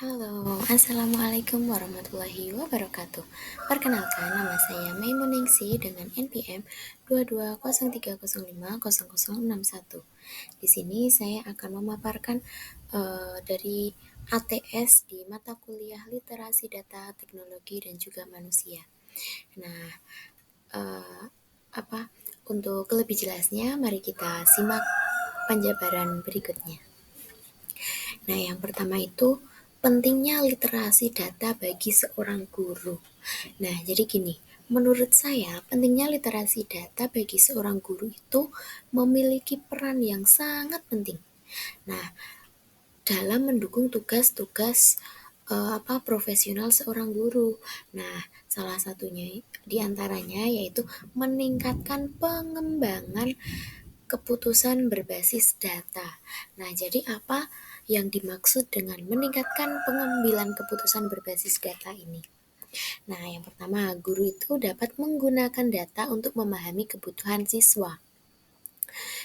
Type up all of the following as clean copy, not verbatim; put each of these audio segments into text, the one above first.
Halo, Assalamualaikum warahmatullahi wabarakatuh. Perkenalkan, nama saya Maimuningsi dengan NPM 2203050061. Di sini saya akan memaparkan dari ATS di mata kuliah Literasi Data, Teknologi, dan juga Manusia. Nah, eh, apa untuk lebih jelasnya, mari kita simak penjabaran berikutnya. Nah, yang pertama itu pentingnya literasi data bagi seorang guru. Nah, jadi gini, menurut saya pentingnya literasi data bagi seorang guru itu memiliki peran yang sangat penting. Nah, dalam mendukung tugas-tugas profesional seorang guru. Nah, salah satunya di antaranya yaitu meningkatkan pengembangan keputusan berbasis data. Nah, jadi apa yang dimaksud dengan meningkatkan pengambilan keputusan berbasis data ini? Nah, yang pertama, guru itu dapat menggunakan data untuk memahami kebutuhan siswa,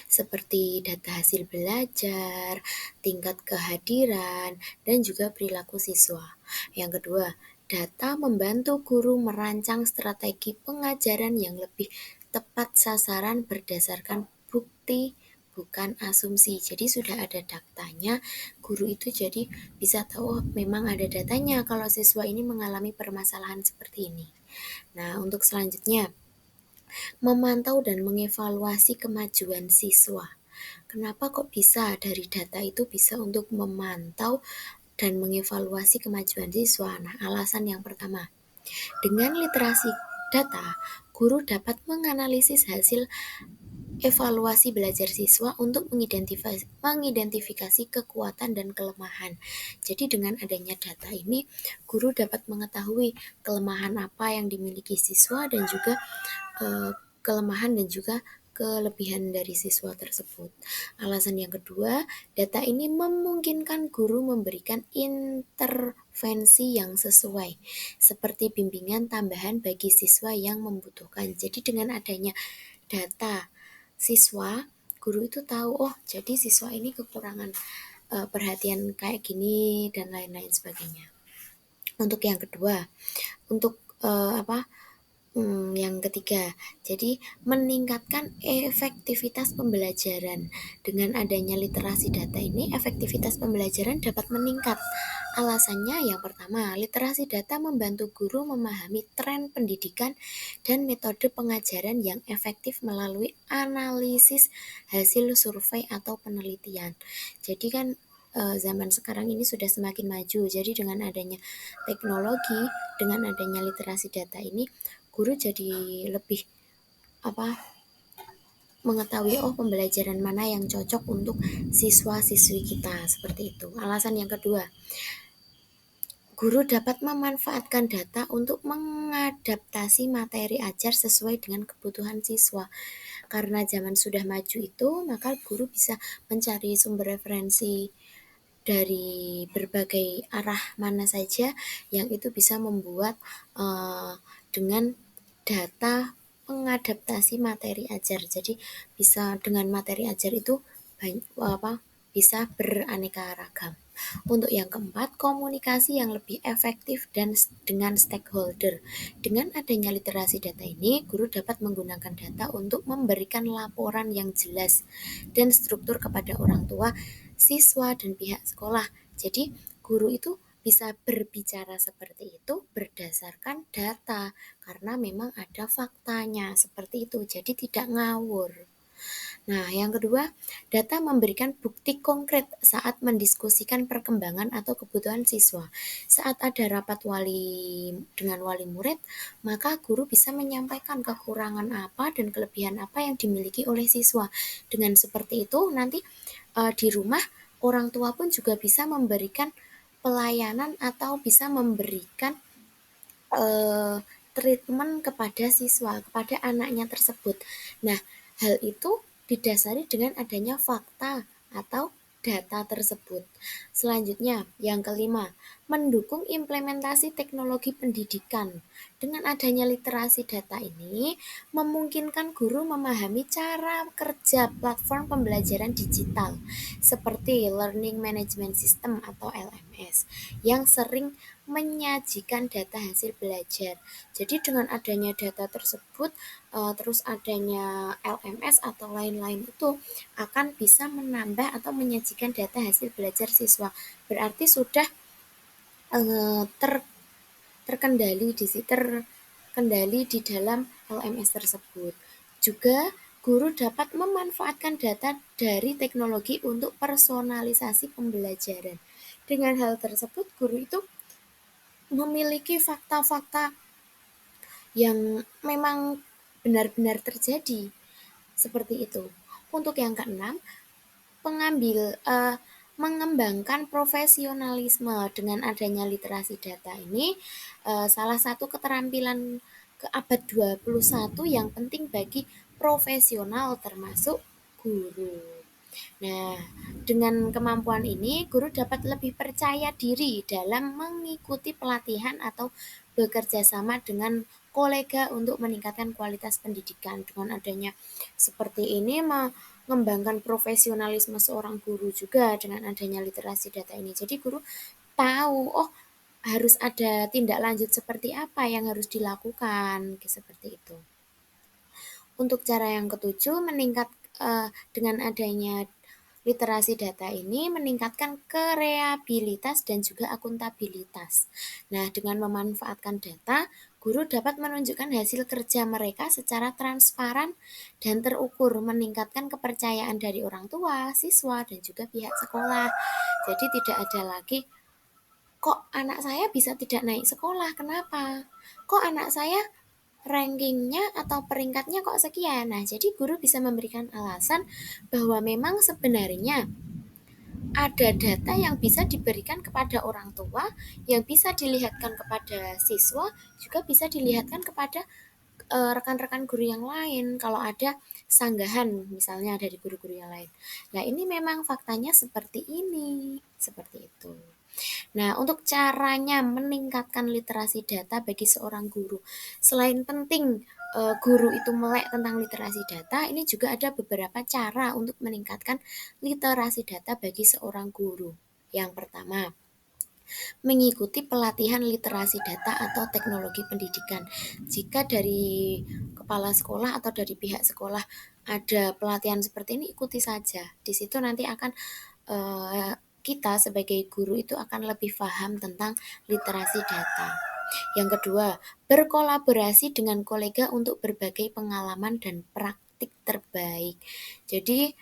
seperti data hasil belajar, tingkat kehadiran, dan juga perilaku siswa. Yang kedua, data membantu guru merancang strategi pengajaran yang lebih tepat sasaran berdasarkan bukti, bukan asumsi. Jadi sudah ada datanya, guru itu jadi bisa tahu, oh, memang ada datanya kalau siswa ini mengalami permasalahan seperti ini. Nah, untuk selanjutnya, memantau dan mengevaluasi kemajuan siswa. Kenapa kok bisa dari data itu bisa untuk memantau dan mengevaluasi kemajuan siswa? Nah, alasan yang pertama, dengan literasi data, guru dapat menganalisis hasil evaluasi belajar siswa untuk mengidentifikasi kekuatan dan kelemahan. Jadi dengan adanya data ini, guru dapat mengetahui kelemahan apa yang dimiliki siswa dan juga kelemahan dan juga kelebihan dari siswa tersebut. Alasan yang kedua, data ini memungkinkan guru memberikan intervensi yang sesuai, seperti bimbingan tambahan bagi siswa yang membutuhkan. Jadi dengan adanya data siswa, guru itu tahu, oh jadi siswa ini kekurangan perhatian kayak gini dan lain-lain sebagainya. Untuk yang kedua, untuk yang ketiga, jadi meningkatkan efektivitas pembelajaran. Dengan adanya literasi data ini, efektivitas pembelajaran dapat meningkat. Alasannya yang pertama, literasi data membantu guru memahami tren pendidikan dan metode pengajaran yang efektif melalui analisis hasil survei atau penelitian. Jadi kan zaman sekarang ini sudah semakin maju. Jadi dengan adanya teknologi, dengan adanya literasi data ini, guru jadi lebih mengetahui, oh, pembelajaran mana yang cocok untuk siswa-siswi kita, seperti itu. Alasan yang kedua, guru dapat memanfaatkan data untuk mengadaptasi materi ajar sesuai dengan kebutuhan siswa. Karena zaman sudah maju itu, maka guru bisa mencari sumber referensi dari berbagai arah mana saja yang itu bisa membuat dengan data mengadaptasi materi ajar. Jadi bisa dengan materi ajar itu bisa beraneka ragam. Untuk yang keempat, komunikasi yang lebih efektif dan dengan stakeholder. Dengan adanya literasi data ini, guru dapat menggunakan data untuk memberikan laporan yang jelas dan struktur kepada orang tua, siswa, dan pihak sekolah. Jadi, guru itu bisa berbicara seperti itu berdasarkan data, karena memang ada faktanya seperti itu, jadi tidak ngawur. Nah, yang kedua, data memberikan bukti konkret saat mendiskusikan perkembangan atau kebutuhan siswa. Saat ada rapat wali dengan wali murid, maka guru bisa menyampaikan kekurangan apa dan kelebihan apa yang dimiliki oleh siswa. Dengan seperti itu, nanti di rumah orang tua pun juga bisa memberikan pelayanan atau bisa memberikan treatment kepada siswa, kepada anaknya tersebut. Nah, hal itu didasari dengan adanya fakta atau data tersebut. Selanjutnya, yang kelima, mendukung implementasi teknologi pendidikan. Dengan adanya literasi data ini, memungkinkan guru memahami cara kerja platform pembelajaran digital, seperti Learning Management System atau LMS. LMS yang sering menyajikan data hasil belajar. Jadi dengan adanya data tersebut, terus adanya LMS atau lain-lain itu akan bisa menambah atau menyajikan data hasil belajar siswa. Berarti sudah terkendali di dalam LMS tersebut. Juga guru dapat memanfaatkan data dari teknologi untuk personalisasi pembelajaran. Dengan hal tersebut, guru itu memiliki fakta-fakta yang memang benar-benar terjadi seperti itu. Untuk yang keenam, mengembangkan profesionalisme. Dengan adanya literasi data ini, salah satu keterampilan ke abad 21 yang penting bagi profesional termasuk guru. Nah, dengan kemampuan ini, guru dapat lebih percaya diri dalam mengikuti pelatihan atau bekerja sama dengan kolega untuk meningkatkan kualitas pendidikan. Dengan adanya seperti ini, mengembangkan profesionalisme seorang guru juga dengan adanya literasi data ini. Jadi guru tahu, oh harus ada tindak lanjut seperti apa yang harus dilakukan, seperti itu. Untuk cara yang ketujuh, dengan adanya literasi data ini meningkatkan kreativitas dan juga akuntabilitas. Nah, dengan memanfaatkan data, guru dapat menunjukkan hasil kerja mereka secara transparan dan terukur, meningkatkan kepercayaan dari orang tua, siswa, dan juga pihak sekolah. Jadi tidak ada lagi, kok anak saya bisa tidak naik sekolah, kenapa? Kok anak saya rankingnya atau peringkatnya kok sekian. Nah, jadi guru bisa memberikan alasan bahwa memang sebenarnya ada data yang bisa diberikan kepada orang tua, yang bisa dilihatkan kepada siswa, juga bisa dilihatkan kepada rekan-rekan guru yang lain kalau ada sanggahan misalnya dari guru-guru yang lain. Nah, ini memang faktanya seperti ini, seperti itu. Nah, untuk caranya meningkatkan literasi data bagi seorang guru, selain penting guru itu melek tentang literasi data, ini juga ada beberapa cara untuk meningkatkan literasi data bagi seorang guru. Yang pertama, mengikuti pelatihan literasi data atau teknologi pendidikan. Jika dari kepala sekolah atau dari pihak sekolah ada pelatihan seperti ini, ikuti saja. Di situ nanti akan kita sebagai guru itu akan lebih paham tentang literasi data. Yang kedua, berkolaborasi dengan kolega untuk berbagai pengalaman dan praktik terbaik. Jadi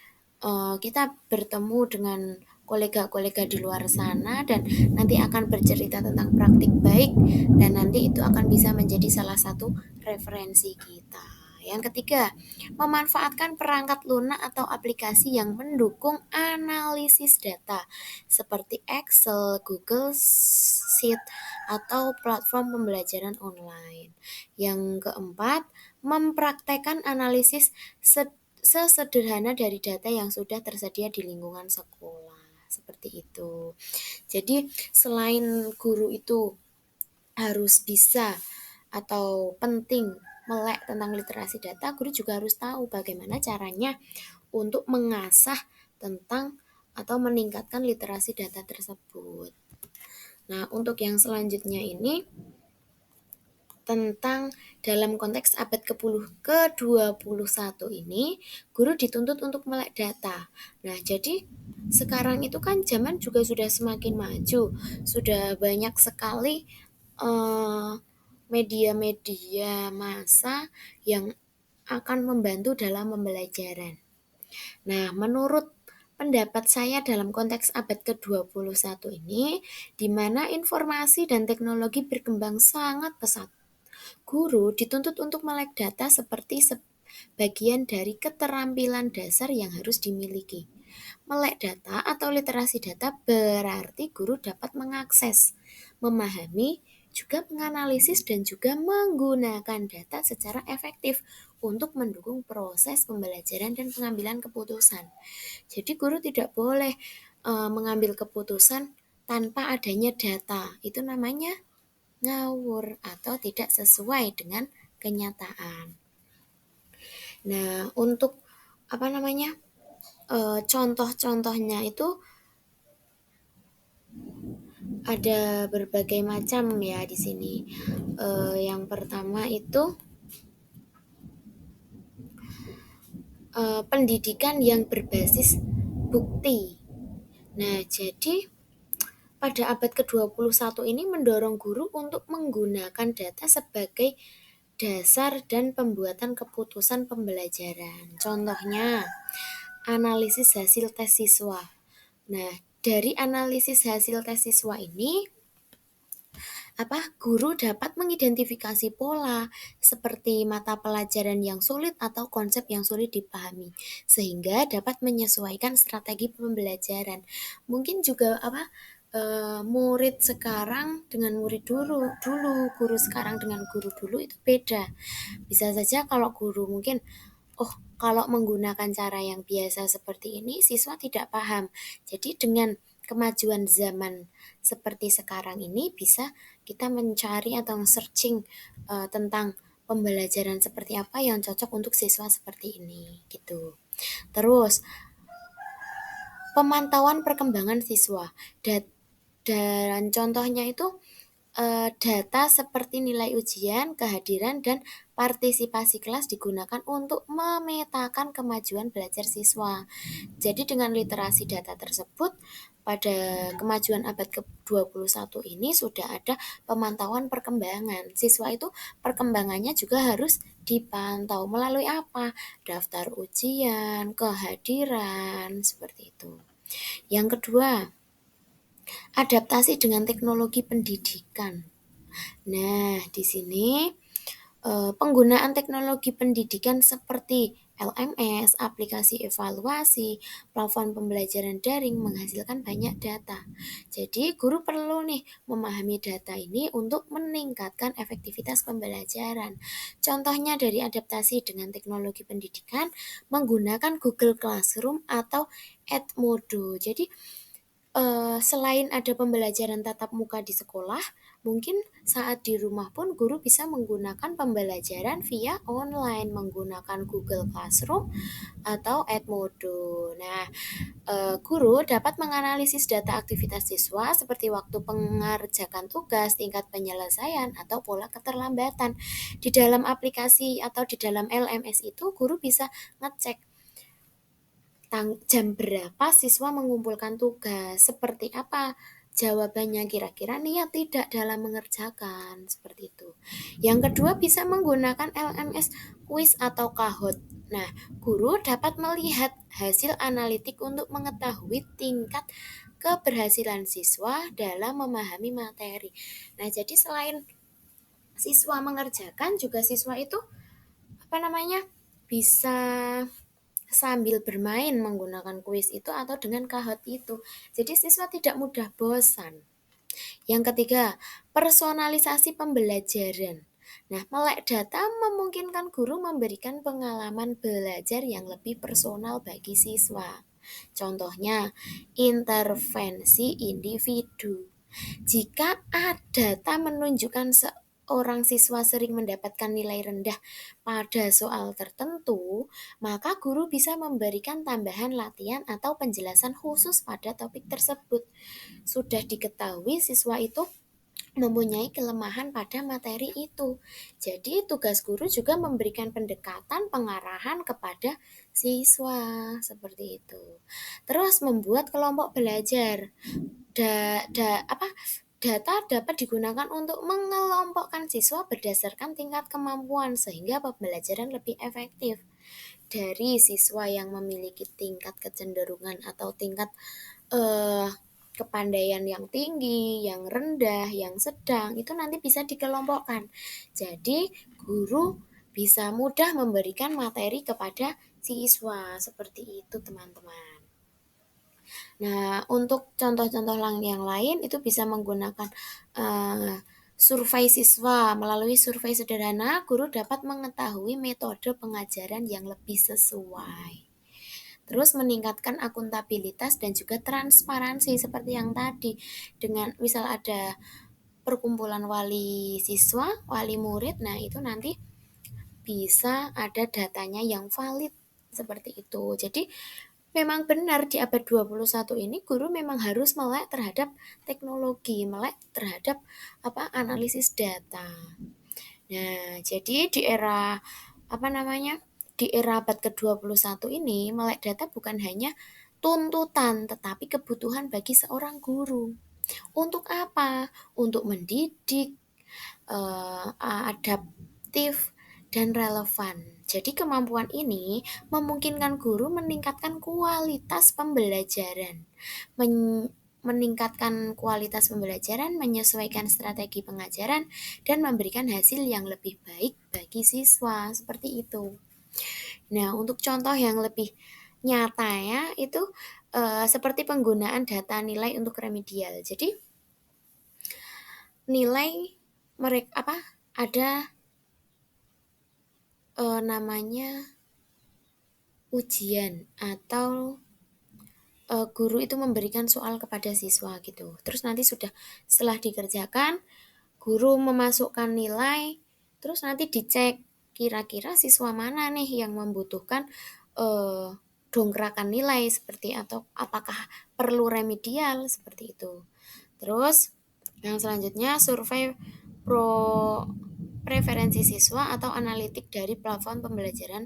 kita bertemu dengan kolega-kolega di luar sana dan nanti akan bercerita tentang praktik baik dan nanti itu akan bisa menjadi salah satu referensi kita. Yang ketiga, memanfaatkan perangkat lunak atau aplikasi yang mendukung analisis data seperti Excel, Google Sheet, atau platform pembelajaran online. Yang keempat, mempraktekkan analisis sesederhana dari data yang sudah tersedia di lingkungan sekolah. Seperti itu. Jadi selain guru itu harus bisa atau penting melek tentang literasi data, guru juga harus tahu bagaimana caranya untuk mengasah tentang atau meningkatkan literasi data tersebut. Nah, untuk yang selanjutnya ini tentang dalam konteks abad ke-21 ini, guru dituntut untuk melek data. Nah, jadi sekarang itu kan zaman juga sudah semakin maju, sudah banyak sekali media-media massa yang akan membantu dalam pembelajaran. Nah, menurut pendapat saya dalam konteks abad ke-21 ini, di mana informasi dan teknologi berkembang sangat pesat, guru dituntut untuk melek data seperti bagian dari keterampilan dasar yang harus dimiliki. Melek data atau literasi data berarti guru dapat mengakses, memahami, juga menganalisis dan juga menggunakan data secara efektif untuk mendukung proses pembelajaran dan pengambilan keputusan. Jadi guru tidak boleh mengambil keputusan tanpa adanya data. Itu namanya ngawur atau tidak sesuai dengan kenyataan. Nah, untuk contoh-contohnya itu Ada berbagai macam ya di sini. Yang pertama itu pendidikan yang berbasis bukti. Nah, jadi pada abad ke-21 ini mendorong guru untuk menggunakan data sebagai dasar dan pembuatan keputusan pembelajaran. Contohnya, analisis hasil tes siswa. Nah, dari analisis hasil tes siswa ini, guru dapat mengidentifikasi pola seperti mata pelajaran yang sulit atau konsep yang sulit dipahami, sehingga dapat menyesuaikan strategi pembelajaran. Mungkin juga murid sekarang dengan murid dulu, guru sekarang dengan guru dulu itu beda. Bisa saja kalau guru mungkin, kalau menggunakan cara yang biasa seperti ini, siswa tidak paham. Jadi dengan kemajuan zaman seperti sekarang ini, bisa kita mencari atau searching tentang pembelajaran seperti apa yang cocok untuk siswa seperti ini, gitu. Terus, pemantauan perkembangan siswa. Dan contohnya itu data seperti nilai ujian, kehadiran, dan partisipasi kelas digunakan untuk memetakan kemajuan belajar siswa. Jadi dengan literasi data tersebut, pada kemajuan abad ke-21 ini sudah ada pemantauan perkembangan. Siswa itu perkembangannya juga harus dipantau melalui apa? Daftar ujian, kehadiran, seperti itu. Yang kedua, adaptasi dengan teknologi pendidikan. Nah, di sini penggunaan teknologi pendidikan seperti LMS, aplikasi evaluasi, platform pembelajaran daring menghasilkan banyak data. Jadi, guru perlu nih memahami data ini untuk meningkatkan efektivitas pembelajaran. Contohnya dari adaptasi dengan teknologi pendidikan menggunakan Google Classroom atau Edmodo. Jadi, selain ada pembelajaran tatap muka di sekolah, mungkin saat di rumah pun guru bisa menggunakan pembelajaran via online menggunakan Google Classroom atau Edmodo. Nah, guru dapat menganalisis data aktivitas siswa seperti waktu pengerjakan tugas, tingkat penyelesaian, atau pola keterlambatan. Di dalam aplikasi atau di dalam LMS itu, guru bisa ngecek jam berapa siswa mengumpulkan tugas, seperti apa jawabannya, kira-kira niat tidak dalam mengerjakan, seperti itu. Yang kedua, bisa menggunakan LMS quiz atau Kahoot. Nah, guru dapat melihat hasil analitik untuk mengetahui tingkat keberhasilan siswa dalam memahami materi. Nah, jadi selain siswa mengerjakan, juga siswa itu bisa sambil bermain menggunakan kuis itu atau dengan Kahoot itu. Jadi siswa tidak mudah bosan. Yang ketiga, personalisasi pembelajaran. Nah, melek data memungkinkan guru memberikan pengalaman belajar yang lebih personal bagi siswa. Contohnya, intervensi individu. Jika ada data menunjukkan seorang siswa sering mendapatkan nilai rendah pada soal tertentu, maka guru bisa memberikan tambahan latihan atau penjelasan khusus pada topik tersebut. Sudah diketahui siswa itu mempunyai kelemahan pada materi itu. Jadi tugas guru juga memberikan pendekatan pengarahan kepada siswa seperti itu. Terus membuat kelompok belajar. Data dapat digunakan untuk mengelompokkan siswa berdasarkan tingkat kemampuan sehingga pembelajaran lebih efektif. Dari siswa yang memiliki tingkat kecenderungan atau tingkat kepandaian yang tinggi, yang rendah, yang sedang, itu nanti bisa dikelompokkan. Jadi, guru bisa mudah memberikan materi kepada siswa. Seperti itu, teman-teman. Nah, untuk contoh-contoh yang lain itu bisa menggunakan survei siswa. Melalui survei sederhana, guru dapat mengetahui metode pengajaran yang lebih sesuai. Terus meningkatkan akuntabilitas dan juga transparansi seperti yang tadi. Dengan misal ada perkumpulan wali siswa, wali murid, nah itu nanti bisa ada datanya yang valid seperti itu. Jadi memang benar di abad 21 ini guru memang harus melek terhadap teknologi, melek terhadap analisis data. Nah, jadi di era apa namanya? Di era abad ke-21 ini melek data bukan hanya tuntutan tetapi kebutuhan bagi seorang guru. Untuk apa? Untuk mendidik, adaptif, dan relevan. Jadi kemampuan ini memungkinkan guru meningkatkan kualitas pembelajaran, meningkatkan kualitas pembelajaran, menyesuaikan strategi pengajaran, dan memberikan hasil yang lebih baik bagi siswa. Seperti itu. Nah, untuk contoh yang lebih nyata ya, itu seperti penggunaan data nilai untuk remedial. Jadi, nilai mereka ada namanya ujian atau guru itu memberikan soal kepada siswa gitu. Terus nanti setelah dikerjakan, guru memasukkan nilai, terus nanti dicek kira-kira siswa mana nih yang membutuhkan dongkrakan nilai seperti atau apakah perlu remedial seperti itu. Terus yang selanjutnya survei pro preferensi siswa atau analitik dari platform pembelajaran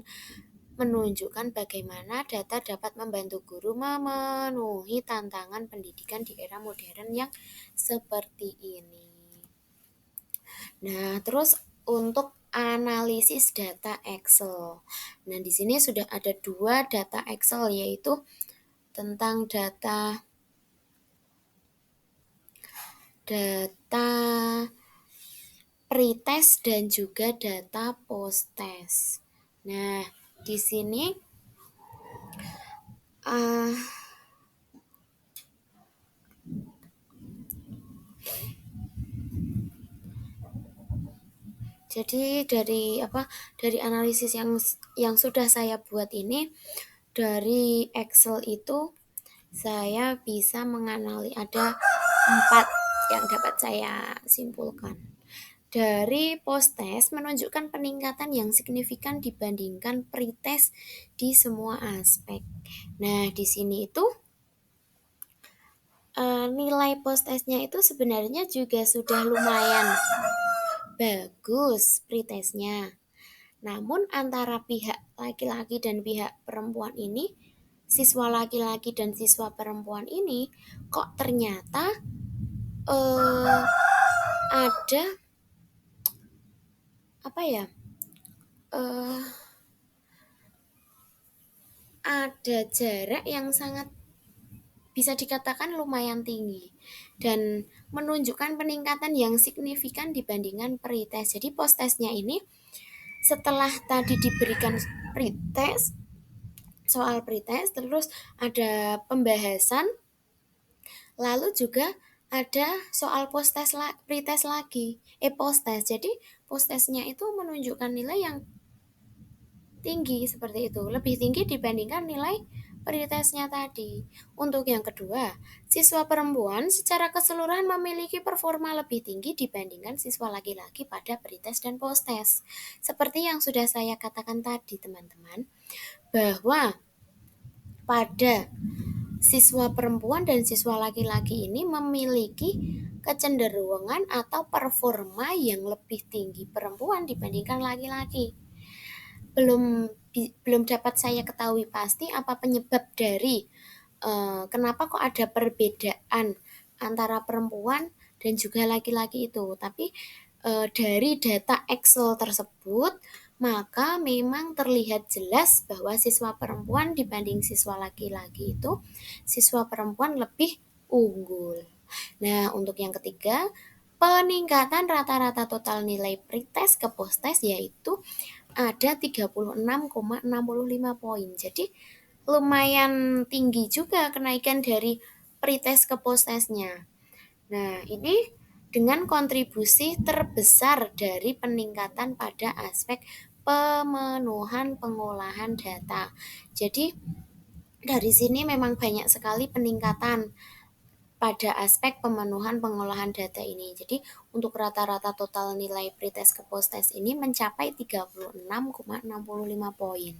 menunjukkan bagaimana data dapat membantu guru memenuhi tantangan pendidikan di era modern yang seperti ini. Nah, terus untuk analisis data Excel. Nah, di sini sudah ada 2 data Excel yaitu tentang data pretest dan juga data post-test. Nah, di sini uh, jadi dari analisis yang sudah saya buat ini dari Excel itu saya bisa ada 4 yang dapat saya simpulkan. Dari post-test menunjukkan peningkatan yang signifikan dibandingkan pre-test di semua aspek. Nah, di sini itu nilai post-testnya itu sebenarnya juga sudah lumayan bagus pre-testnya. Namun antara pihak laki-laki dan pihak perempuan ini, siswa laki-laki dan siswa perempuan ini, kok ternyata eh, ada eh, ada jarak yang sangat bisa dikatakan lumayan tinggi dan menunjukkan peningkatan yang signifikan dibandingkan pretest. Jadi post-testnya ini setelah tadi diberikan pretest, soal pretest, terus ada pembahasan, lalu juga ada soal pretest lagi, post-test. Jadi post-testnya itu menunjukkan nilai yang tinggi seperti itu, lebih tinggi dibandingkan nilai pretestnya tadi. Untuk yang kedua, siswa perempuan secara keseluruhan memiliki performa lebih tinggi dibandingkan siswa laki-laki pada pretest dan posttest. Seperti yang sudah saya katakan tadi, teman-teman, bahwa pada siswa perempuan dan siswa laki-laki ini memiliki kecenderungan atau performa yang lebih tinggi perempuan dibandingkan laki-laki. Belum dapat saya ketahui pasti apa penyebab dari kenapa kok ada perbedaan antara perempuan dan juga laki-laki itu. Tapi dari data Excel tersebut, maka memang terlihat jelas bahwa siswa perempuan dibanding siswa laki-laki itu, siswa perempuan lebih unggul. Nah, untuk yang ketiga, peningkatan rata-rata total nilai pretest ke posttest yaitu ada 36,65 poin. Jadi lumayan tinggi juga kenaikan dari pretest ke posttestnya. Nah, ini dengan kontribusi terbesar dari peningkatan pada aspek pemenuhan pengolahan data. Jadi dari sini memang banyak sekali peningkatan pada aspek pemenuhan pengolahan data ini. Jadi untuk rata-rata total nilai pretest ke posttest ini mencapai 36,65 poin.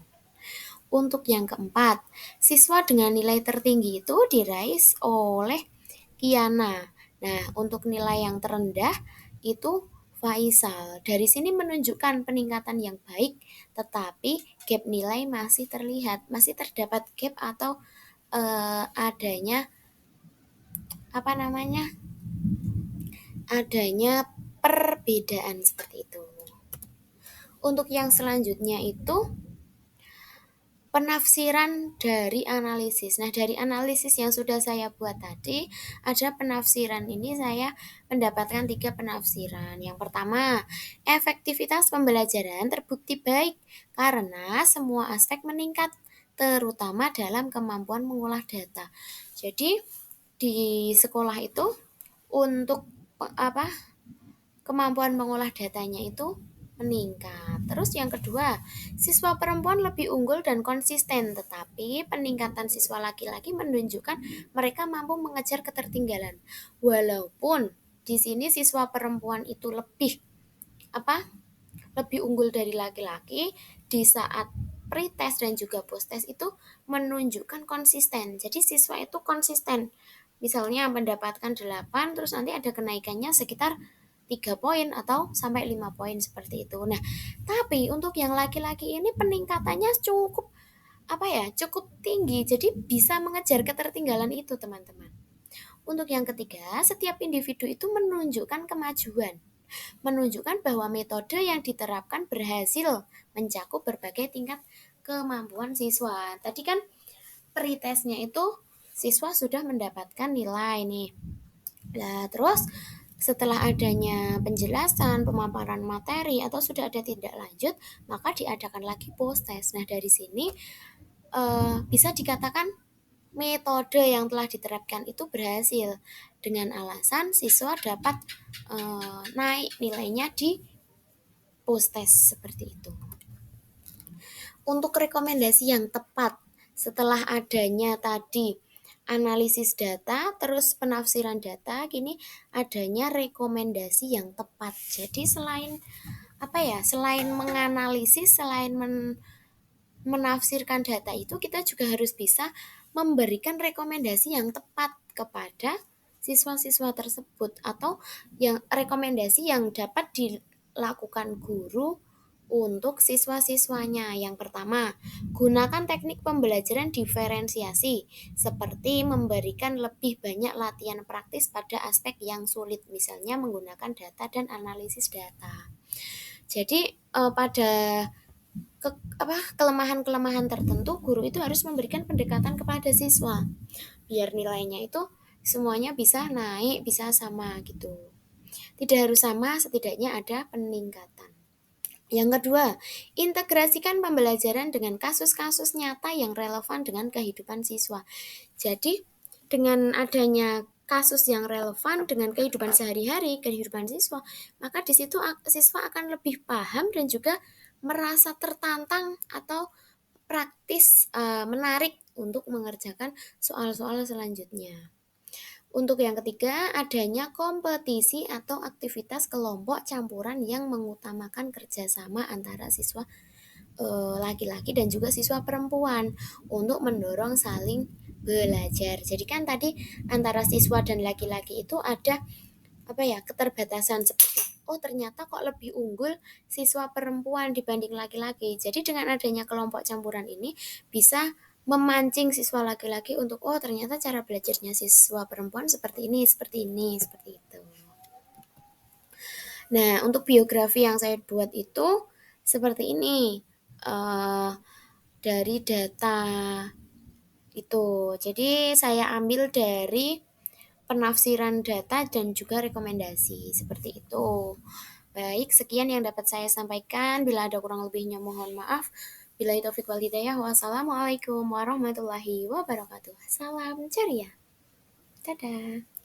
Untuk yang keempat, siswa dengan nilai tertinggi itu diraih oleh Kiana. Nah, untuk nilai yang terendah itu Faisal. Dari sini menunjukkan peningkatan yang baik, tetapi gap nilai masih terlihat, masih terdapat gap atau adanya apa namanya? Adanya perbedaan seperti itu. Untuk yang selanjutnya itu penafsiran dari analisis. Nah, dari analisis yang sudah saya buat tadi, ada penafsiran ini saya mendapatkan 3 penafsiran. Yang pertama, efektivitas pembelajaran terbukti baik karena semua aspek meningkat, terutama dalam kemampuan mengolah data. Jadi, di sekolah itu untuk kemampuan mengolah datanya itu meningkat. Terus yang kedua, siswa perempuan lebih unggul dan konsisten, tetapi peningkatan siswa laki-laki menunjukkan mereka mampu mengejar ketertinggalan. Walaupun di sini siswa perempuan itu apa? Lebih unggul dari laki-laki, di saat pretest dan juga posttest itu menunjukkan konsisten. Jadi siswa itu konsisten. Misalnya mendapatkan 8, terus nanti ada kenaikannya sekitar 3 poin atau sampai 5 poin seperti itu. Nah, tapi untuk yang laki-laki ini peningkatannya cukup tinggi. Jadi bisa mengejar ketertinggalan itu, teman-teman. Untuk yang ketiga, setiap individu itu menunjukkan kemajuan, menunjukkan bahwa metode yang diterapkan berhasil mencakup berbagai tingkat kemampuan siswa. Tadi kan pretestnya itu siswa sudah mendapatkan nilai nih. Nah, terus setelah adanya penjelasan, pemaparan materi, atau sudah ada tindak lanjut, maka diadakan lagi post test. Nah, dari sini bisa dikatakan metode yang telah diterapkan itu berhasil dengan alasan siswa dapat naik nilainya di post test seperti itu. Untuk rekomendasi yang tepat setelah adanya tadi analisis data, terus penafsiran data, kini adanya rekomendasi yang tepat. Jadi selain menganalisis, selain menafsirkan data itu, kita juga harus bisa memberikan rekomendasi yang tepat kepada siswa-siswa tersebut, atau yang rekomendasi yang dapat dilakukan guru untuk siswa-siswanya. Yang pertama, gunakan teknik pembelajaran diferensiasi, seperti memberikan lebih banyak latihan praktis pada aspek yang sulit, misalnya menggunakan data dan analisis data. Jadi pada kelemahan-kelemahan tertentu, guru itu harus memberikan pendekatan kepada siswa biar nilainya itu semuanya bisa naik, bisa sama gitu. Tidak harus sama, setidaknya ada peningkatan. Yang kedua, integrasikan pembelajaran dengan kasus-kasus nyata yang relevan dengan kehidupan siswa. Jadi, dengan adanya kasus yang relevan dengan kehidupan sehari-hari, kehidupan siswa, maka di situ siswa akan lebih paham dan juga merasa tertantang atau praktis, menarik untuk mengerjakan soal-soal selanjutnya. Untuk yang ketiga, adanya kompetisi atau aktivitas kelompok campuran yang mengutamakan kerjasama antara siswa laki-laki dan juga siswa perempuan untuk mendorong saling belajar. Jadi kan tadi antara siswa dan laki-laki itu ada keterbatasan, seperti ternyata kok lebih unggul siswa perempuan dibanding laki-laki. Jadi dengan adanya kelompok campuran ini bisa memancing siswa laki-laki untuk ternyata cara belajarnya siswa perempuan seperti ini, seperti ini, seperti itu. Nah, untuk biografi yang saya buat itu seperti ini, dari data itu. Jadi saya ambil dari penafsiran data dan juga rekomendasi seperti itu. Baik, sekian yang dapat saya sampaikan. Bila ada kurang lebihnya mohon maaf. Billahi taufiq wal hidayah. Wassalamualaikum warahmatullahi wabarakatuh. Salam ceria. Dadah.